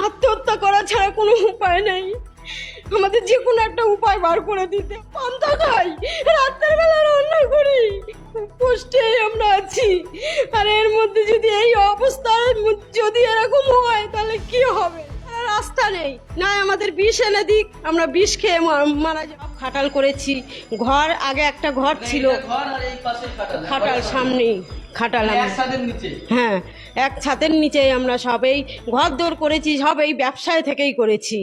আত্মহত্যা করা ছাড়া কোনো উপায় নেই। আমাদের যে কোনো একটা উপায় বার করে দিতে। পান্তা খাই, রাতের বেলা রান্না করি, কষ্টে আমরা আছি। আর এর মধ্যে যদি এই অবস্থায় যদি এরকম হয় তাহলে কি হবে? রাস্তা নেই, না আমাদের বিষ এনে দিক, আমরা বিষ খেয়ে মারা যাব। খাটাল করেছি, ঘর আগে একটা ঘর ছিল, খাটাল সামনেই খাটাল, হ্যাঁ এক ছাদের নিচেই আমরা সবাই ঘর দৌড় করেছি, সব এই ব্যবসায় থেকেই করেছি।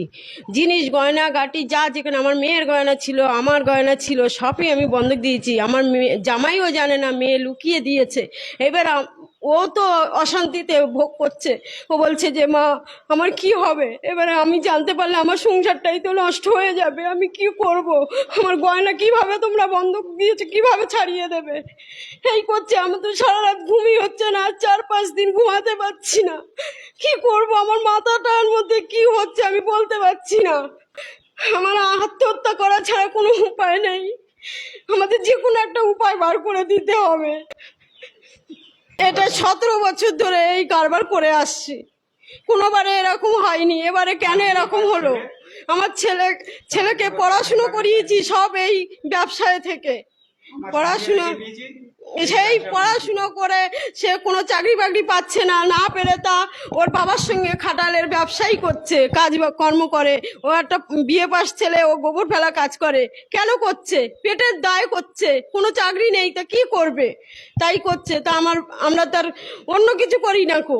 জিনিস গয়না গাটি যা যেখানে আমার মেয়ের গয়না ছিল, আমার গয়না ছিল, সবই আমি বন্ধক দিয়েছি। আমার মেয়ে জামাইও জানে না, মেয়ে লুকিয়ে দিয়েছে। এবার ও তো অশান্তিতে ভোগ করছে, ও বলছে যে মা আমার কি হবে? এবারে আমি জানতে পারলে আমার সংসারটাই তো নষ্ট হয়ে যাবে, আমি কি করব? আমার গয়না কিভাবে তোমরা বন্ধক দিয়েছে, কিভাবে ছাড়িয়ে দেবে? এই করছে, আমার তো সারা রাত ঘুমই হচ্ছে না, 4-5 দিন ঘুমাতে পারছি না। কি করব? আমার মাথাটার মধ্যে কি হচ্ছে আমি বলতে পারছি না। আমার আত্মহত্যা করা ছাড়া কোনো উপায় নেই, আমাদের যে কোনো একটা উপায় বার করে দিতে হবে। এটা 17 বছর ধরে এই কারবার করে আসছি, কোনোবারে এরকম হয়নি, এবারে কেন এরকম হলো? আমার ছেলেকে পড়াশুনো করিয়েছি সব এই ব্যবসায় থেকে, পড়াশুনো করে সে কোনো চাকরি বাকরি পাচ্ছে না, না পেরে তা ওর বাবার সঙ্গে খাটালের ব্যবসাই করছে, কাজ কর্ম করে। ও একটা বিয়ে পাশ ছেলে, ও গোবর ফেলা কাজ করে। কেন করছে? পেটের দায় করছে, কোনো চাকরি নেই, তা কি করবে? তাই করছে। তা আমরা তার অন্য কিছু করি না কো,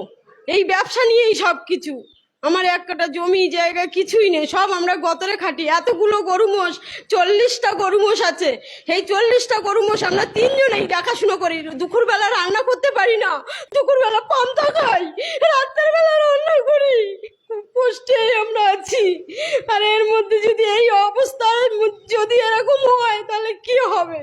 এই ব্যবসা নিয়েই সব কিছু। আমার একটা জমি জায়গা কিছুই নেই, সব আমরা গতরে খাটি। এতগুলো গরু মোষ, 40টা গরু মোষ আছে। এই 40টা গরু মোষ আমরা 3 জনেই দেখাশুনো করি। দুপুরবেলা রান্না করতে পারি না, দুপুরবেলা পান্তা খাই, রাতের বেলা রান্না করি, কষ্টে আমরা আছি। আর এর মধ্যে যদি এই অবস্থায় যদি এরকম হয় তাহলে কি হবে?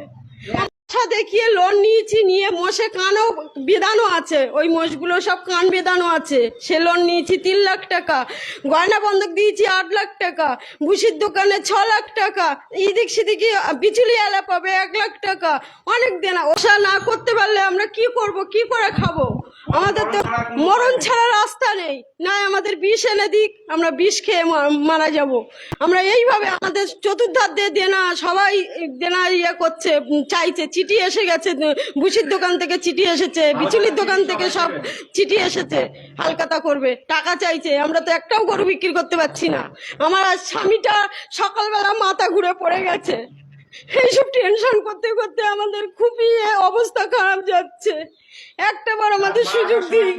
দেখিয়ে লোন নিয়েছি, নিয়ে মোষে কানও বেঁধানো আছে, ওই মোষগুলো সব কান বেঁধানো আছে। সে লোন নিয়েছি 3 লাখ টাকা, গয়না বন্ধক দিয়েছি 8 লাখ টাকা, ভুসির দোকানে 6 লাখ টাকা, এদিক সেদিকে বিচুলি এলা পাবে 1 লাখ টাকা, অনেক দেনা। ওষা না করতে পারলে আমরা কি করব, কি করে খাবো? আমাদের তো মরণ ছাড়া রাস্তা নেই, না আমাদের বিষ এনে দিক, আমরা বিষ খেয়ে মারা যাব। আমরা এইভাবে আমাদের চতুর্ধার দিয়ে দেনা, সবাই দেনা করছে, চাইছে। চিঠি এসে গেছে, ভুসির দোকান থেকে চিঠি এসেছে, বিচুলির দোকান থেকে সব চিঠি এসেছে, হালকাতা করবে, টাকা চাইছে। আমরা তো একটাও গরু বিক্রি করতে পারছি না। আমার আজ স্বামীটা সকালবেলা মাথা ঘুরে পড়ে গেছে। এইসব টেনশন করতে করতে আমাদের খুবই অবস্থা খারাপ যাচ্ছে। একটাবার আমাদের সুযোগ দিই।